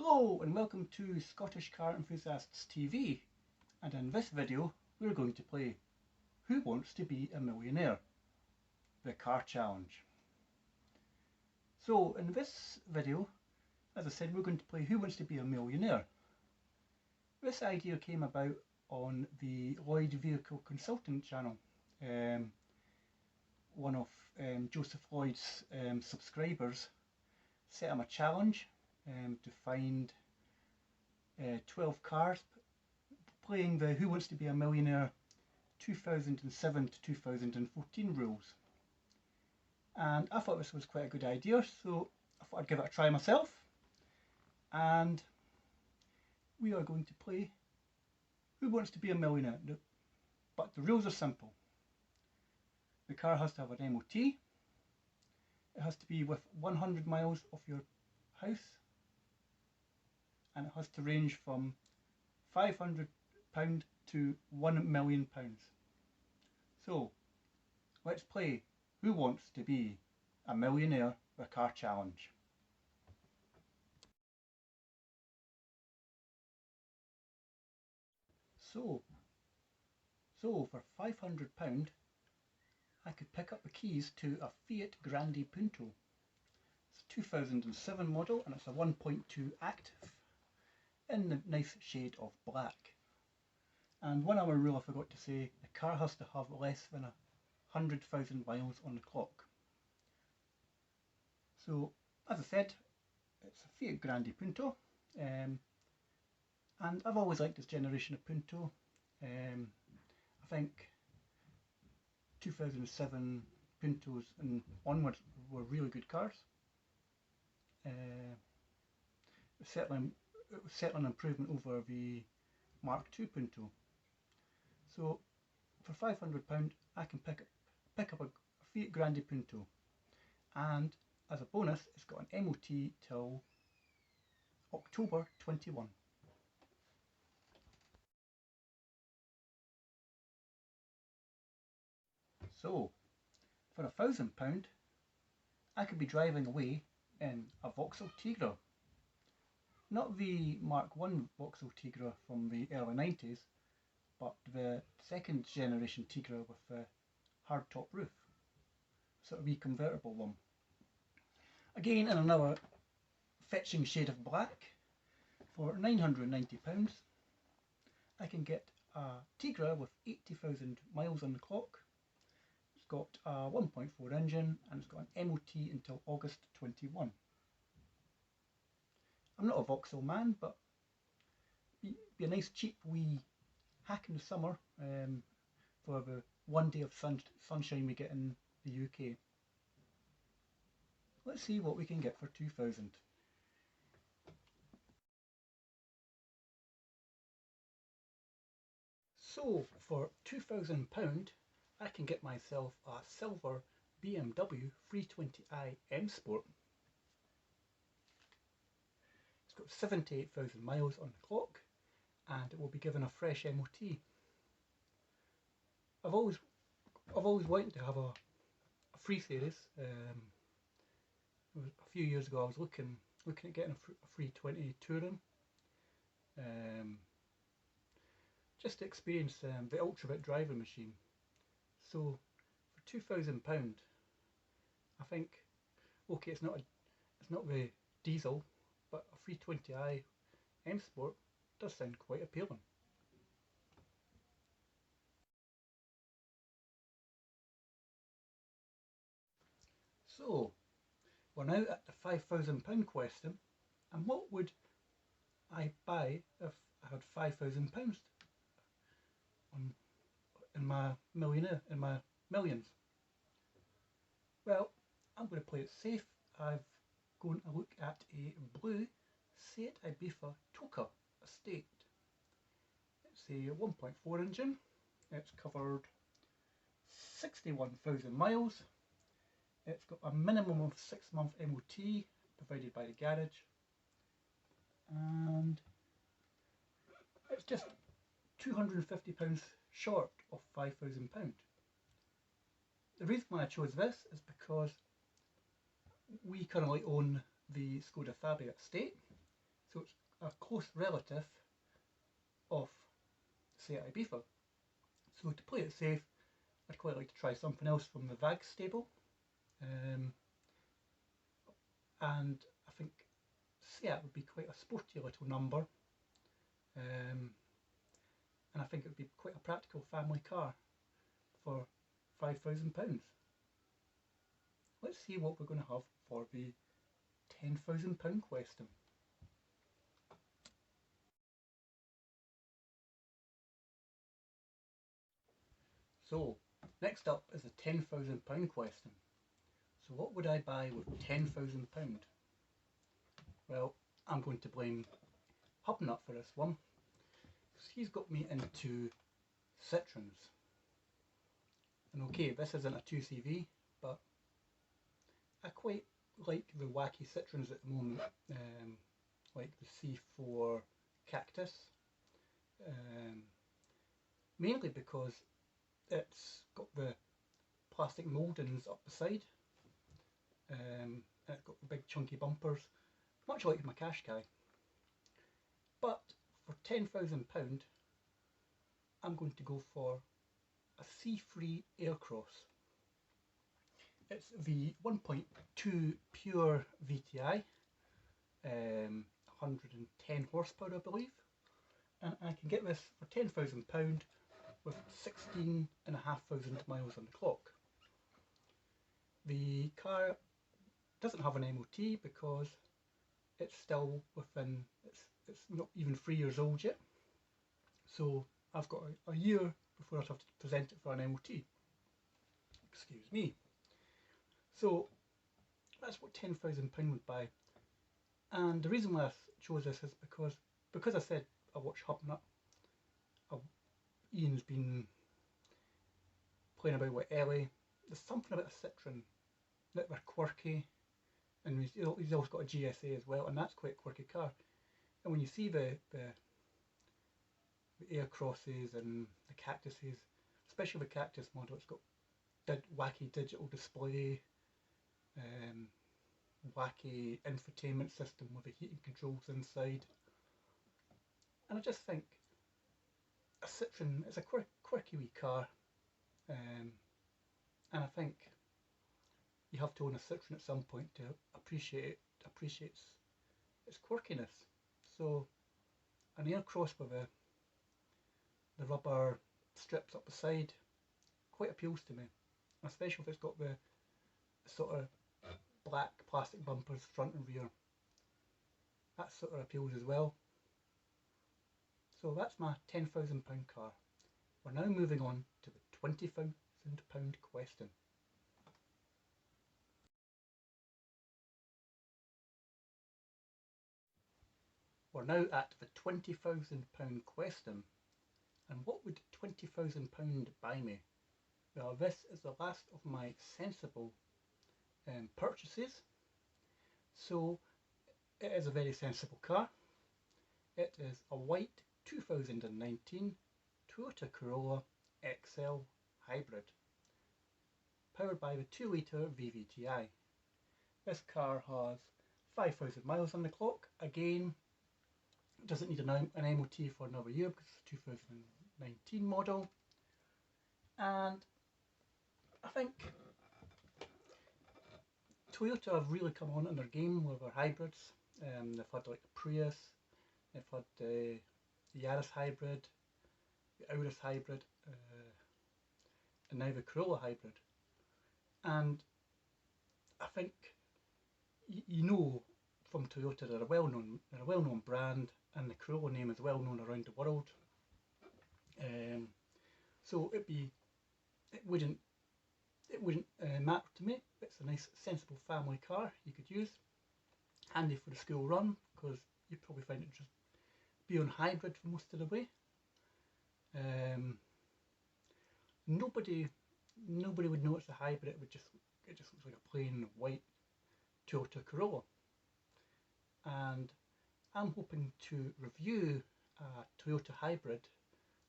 Hello and welcome to Scottish Car Enthusiasts TV, and in this video we're going to play Who Wants to Be a Millionaire? The Car Challenge. So in this video, as I said, we're going to play Who Wants to Be a Millionaire. This idea came about on the Lloyd Vehicle Consultant channel. One of Joseph Lloyd's subscribers set him a challenge to find 12 cars playing the Who Wants to Be a Millionaire 2007 to 2014 rules. And I thought this was quite a good idea, so I thought I'd give it a try myself. And we are going to play Who Wants to Be a Millionaire, but the rules are simple. The car has to have an MOT, it has to be with 100 miles of your house, and it has to range from £500 to £1 million. So let's play Who Wants to Be a Millionaire? The Car Challenge. So for £500 I could pick up the keys to a Fiat Grande Punto. It's a 2007 model and it's a 1.2 active in the nice shade of black. And one other rule I forgot to say, the car has to have less than 100,000 miles on the clock. So as I said, it's a Fiat Grande Punto, and I've always liked this generation of Punto. I think 2007 Puntos and onwards were really good cars. It was certainly an improvement over the Mark II Punto. So for £500 I can pick up a Fiat Grande Punto, and as a bonus it's got an MOT till October 21. So for £1,000 I could be driving away in a Vauxhall Tigra. Not the Mark I Vauxhall Tigra from the early 90s, but the second generation Tigra with the hard top roof, sort of wee convertible one. Again in another fetching shade of black, for £990 I can get a Tigra with 80,000 miles on the clock. It's got a 1.4 engine and it's got an MOT until August 21. I'm not a Vauxhall man, but be a nice cheap wee hack in the summer for the one day of sunshine we get in the UK. Let's see what we can get for 2,000. So for £2,000 I can get myself a silver BMW 320i M Sport. It's got 78,000 miles on the clock and it will be given a fresh MOT. I've always wanted to have a 3 Series. A few years ago I was looking at getting a 320 Touring, just to experience the Ultrabit driving machine. So for £2,000 I think, okay, it's not the diesel, but a 320i M Sport does sound quite appealing. So we're now at the £5,000 question, and what would I buy if I had £5,000 in my millions? Well, I'm going to play it safe. I'm going to look at a blue Seat Ibiza Toka Estate. It's a 1.4 engine. It's covered 61,000 miles. It's got a minimum of 6-month MOT provided by the garage, and it's just £250 short of £5,000. The reason why I chose this is because we currently own the Skoda Fabia Estate, So it's a close relative of Seat Ibiza. So to play it safe, I'd quite like to try something else from the VAG stable. And I think Seat would be quite a sporty little number. And I think it would be quite a practical family car for £5,000. Let's see what we're going to have for the £10,000 question. So, next up is the £10,000 question. So what would I buy with £10,000? Well, I'm going to blame Hubnut for this one, because he's got me into Citroens. And okay, this isn't a 2CV, but I quite like the wacky Citroens at the moment, like the C4 Cactus, mainly because it's got the plastic mouldings up the side, and it's got the big chunky bumpers, much like my Qashqai. But for £10,000, I'm going to go for a C3 Aircross. It's the 1.2 pure VTI, 110 horsepower I believe, and I can get this for £10,000 with 16,500 miles on the clock. The car doesn't have an MOT because it's still within, it's not even 3 years old yet, so I've got a year before I have to present it for an MOT. Excuse me. So that's what £10,000 would buy, and the reason why I chose this is because I said I watch Hubnut. Ian's been playing about with Ellie. There's something about a Citroen that they're quirky, and he's also got a GSA as well, and that's quite a quirky car. And when you see the Aircrosses and the Cactuses, especially the Cactus model, it's got wacky digital display, wacky infotainment system with the heating controls inside, and I just think a Citroen is a quirky wee car, and I think you have to own a Citroen at some point to appreciate its quirkiness. So an Aircross with the rubber strips up the side quite appeals to me, especially if it's got the sort of black plastic bumpers front and rear. That sort of appeals as well. So that's my £10,000 car. We're now moving on to the £20,000 question. We're now at the £20,000 question. And what would £20,000 buy me? Well, this is the last of my sensible purchases. So it is a very sensible car. It is a white 2019 Toyota Corolla XL Hybrid, powered by the 2 litre VVTi. This car has 5,000 miles on the clock. Again, it doesn't need an MOT for another year because it's a 2019 model. And I think Toyota have really come on in their game with their hybrids. They've had like the Prius, they've had the Yaris hybrid, the Auris hybrid, and now the Corolla hybrid. And I think you know from Toyota they're a well-known brand, and the Corolla name is well known around the world. So it wouldn't matter to me. It's a nice sensible family car you could use, handy for the school run, because you'd probably find it just be on hybrid for most of the way. Nobody would know it's a hybrid. It just looks like a plain white Toyota Corolla. And I'm hoping to review a Toyota hybrid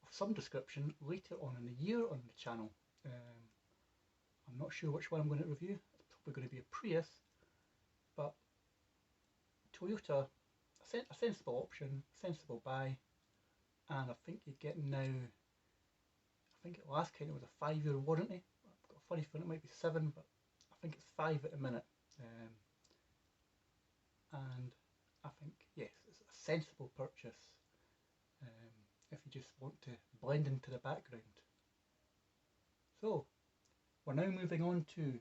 of some description later on in the year on the channel. I'm not sure which one I'm going to review. It's probably going to be a Prius, but Toyota, a sensible option, sensible buy, and I think you get now, I think at last count it was a 5-year warranty. I've got a funny feeling it might be 7, but I think it's 5 at the minute. And I think, yes, it's a sensible purchase if you just want to blend into the background. So, we're now moving on to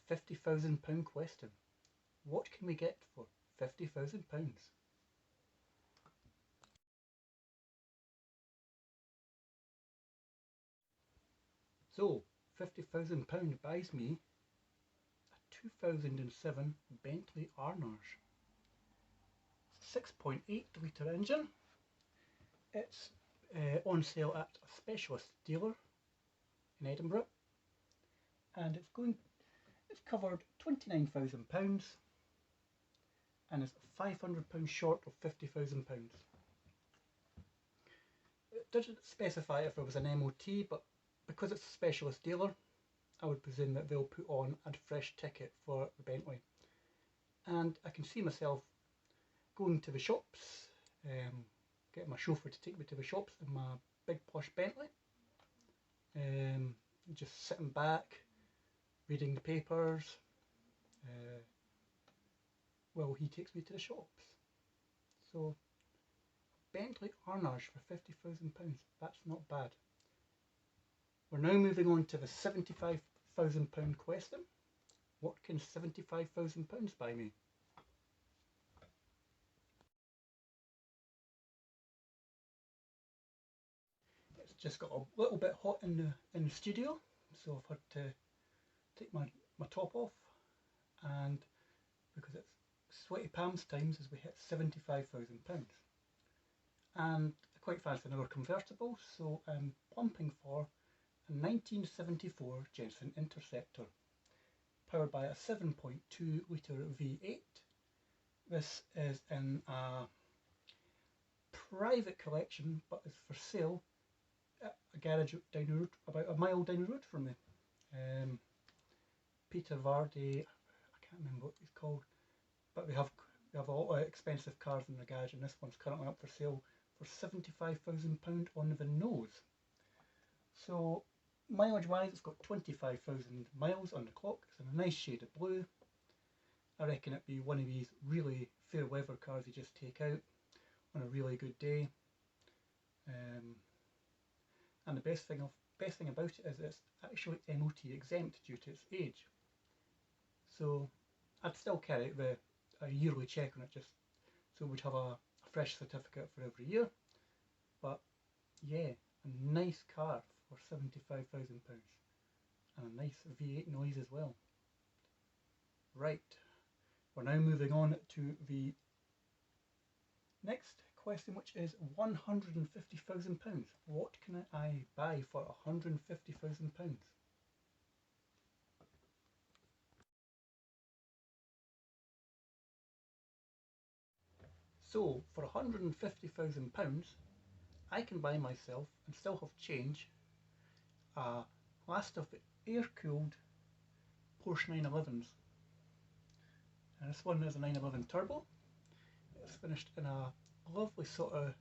the £50,000 question. What can we get for £50,000? So, £50,000 buys me a 2007 Bentley Arnage. 6.8 litre engine. It's on sale at a specialist dealer in Edinburgh, and it's covered £29,000 and is £500 short of £50,000. It doesn't specify if it was an MOT, but because it's a specialist dealer, I would presume that they'll put on a fresh ticket for the Bentley. And I can see myself going to the shops, getting my chauffeur to take me to the shops in my big posh Bentley, just sitting back, reading the papers, while he takes me to the shops. So, Bentley Arnage for £50,000, that's not bad. We're now moving on to the £75,000 question. What can £75,000 buy me? It's just got a little bit hot in the studio, so I've had to take my top off, and because it's sweaty palms times as we hit £75,000. And I quite fancy another convertible, so I'm pumping for a 1974 Jensen Interceptor, powered by a 7.2 litre V8. This is in a private collection, but is for sale at a garage down the road, about a mile down the road from me. Peter Vardy, I can't remember what he's called, but they have a lot of expensive cars in the garage, and this one's currently up for sale for £75,000 on the nose. So mileage wise, it's got 25,000 miles on the clock. It's in a nice shade of blue. I reckon it'd be one of these really fair weather cars you just take out on a really good day. And the best thing about it is it's actually MOT exempt due to its age. So I'd still carry out a yearly check on it, just so we'd have a fresh certificate for every year. But yeah, a nice car for £75,000 and a nice V8 noise as well. Right, we're now moving on to the next question, which is £150,000. What can I buy for £150,000? So for £150,000, I can buy myself, and still have change, a last of the air-cooled Porsche 911s. And this one is a 911 Turbo. It's finished in a lovely sort of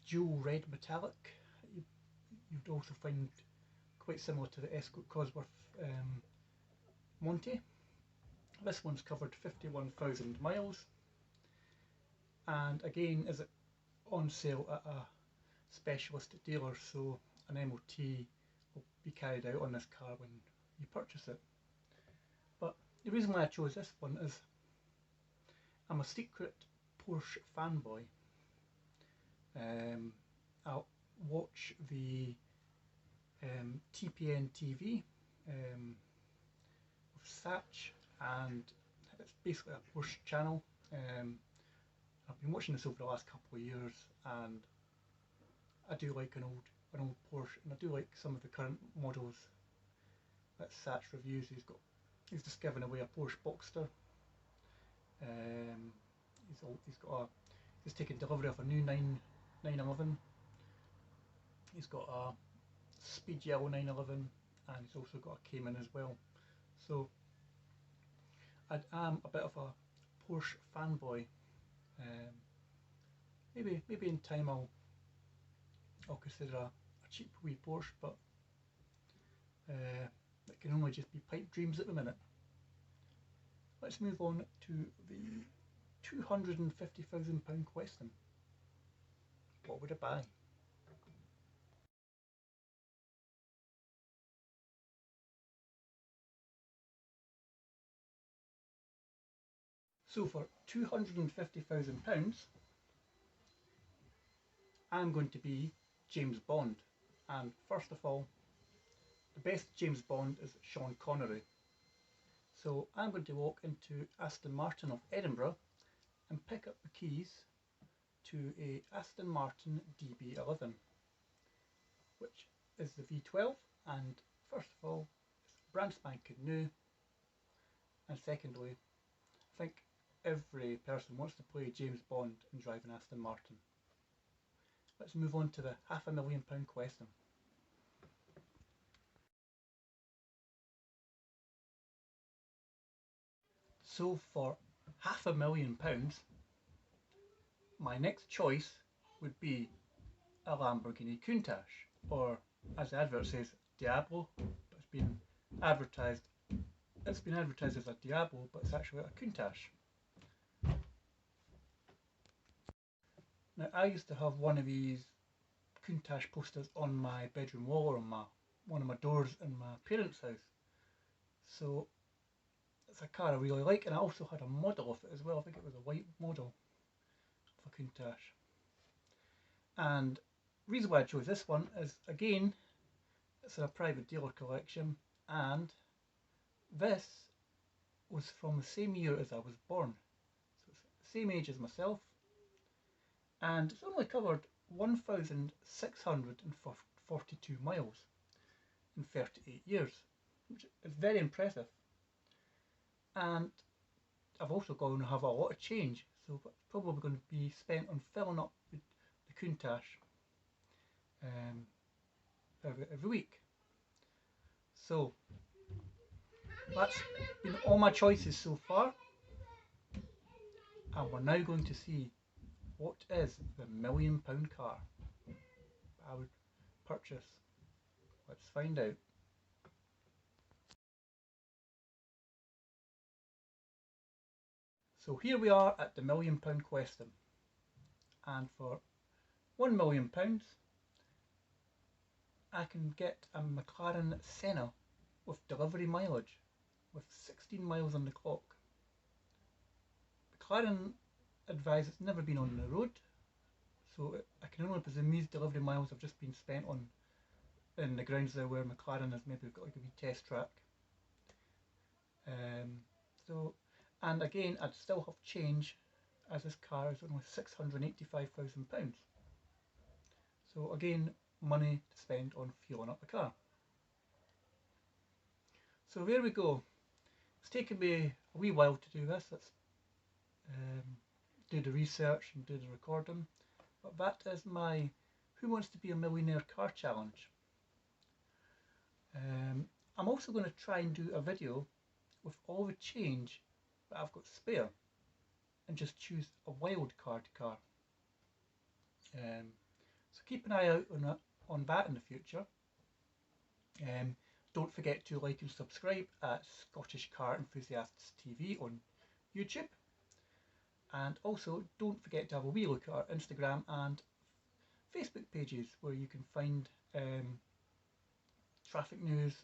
dual red metallic. You'd also find quite similar to the Escort Cosworth Monty. This one's covered 51,000 miles, and again is it on sale at a specialist dealer, so an MOT will be carried out on this car when you purchase it. But the reason why I chose this one is I'm a secret Porsche fanboy. I'll watch the TPN TV with Satch, and it's basically a Porsche channel. I've been watching this over the last couple of years, and I do like an old Porsche, and I do like some of the current models that Satch reviews. He's just given away a Porsche Boxster. He's taken delivery of a new 911. He's got a speed yellow 911, and he's also got a Cayman as well. So I am a bit of a Porsche fanboy. Maybe in time I'll consider a cheap wee Porsche, but it can only just be pipe dreams at the minute. Let's move on to the £250,000 question. What would I buy? So for £250,000, I'm going to be James Bond. And first of all, the best James Bond is Sean Connery. So I'm going to walk into Aston Martin of Edinburgh and pick up the keys to a Aston Martin DB11, which is the V12, and first of all, it's brand spanking new, and secondly, I think every person wants to play James Bond and drive an Aston Martin. Let's move on to the £500,000 question. So for £500,000, my next choice would be a Lamborghini Countach, or as the advert says, Diablo, but it's been advertised as a Diablo, but it's actually a Countach. Now I used to have one of these Countach posters on my bedroom wall or on one of my doors in my parents' house. So it's a car I really like, and I also had a model of it as well. I think it was a white model of a Countach. And the reason why I chose this one is, again, it's in a private dealer collection, and this was from the same year as I was born. So it's the same age as myself, and it's only covered 1,642 miles in 38 years, which is very impressive. And I've also going to have a lot of change, so it's probably going to be spent on filling up the Countach every week. So that's been all my choices so far, and we're now going to see what is the £1,000,000 car I would purchase. Let's find out. So here we are at the £1,000,000 question, and for £1,000,000 I can get a McLaren Senna with delivery mileage, with 16 miles on the clock. McLaren advise it's never been on the road, so I can only presume these delivery miles have just been spent on in the grounds there where McLaren has maybe got like a wee test track. And again, I'd still have change, as this car is only £685,000. So again, money to spend on fueling up the car. So there we go. It's taken me a wee while to do this. Let's do the research and do the recording. But that is my Who Wants to Be a Millionaire car challenge. I'm also going to try and do a video with all the change that I've got spare, and just choose a wild card car. So keep an eye out on that in the future. Don't forget to like and subscribe at Scottish Car Enthusiasts TV on YouTube, and also don't forget to have a wee look at our Instagram and Facebook pages, where you can find traffic news,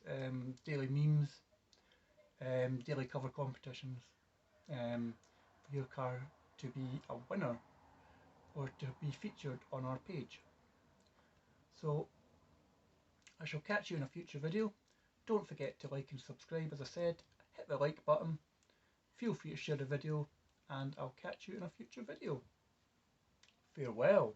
daily memes, daily cover competitions, for your car to be a winner or to be featured on our page. So I shall catch you in a future video. Don't forget to like and subscribe, as I said, hit the like button, feel free to share the video, and I'll catch you in a future video. Farewell.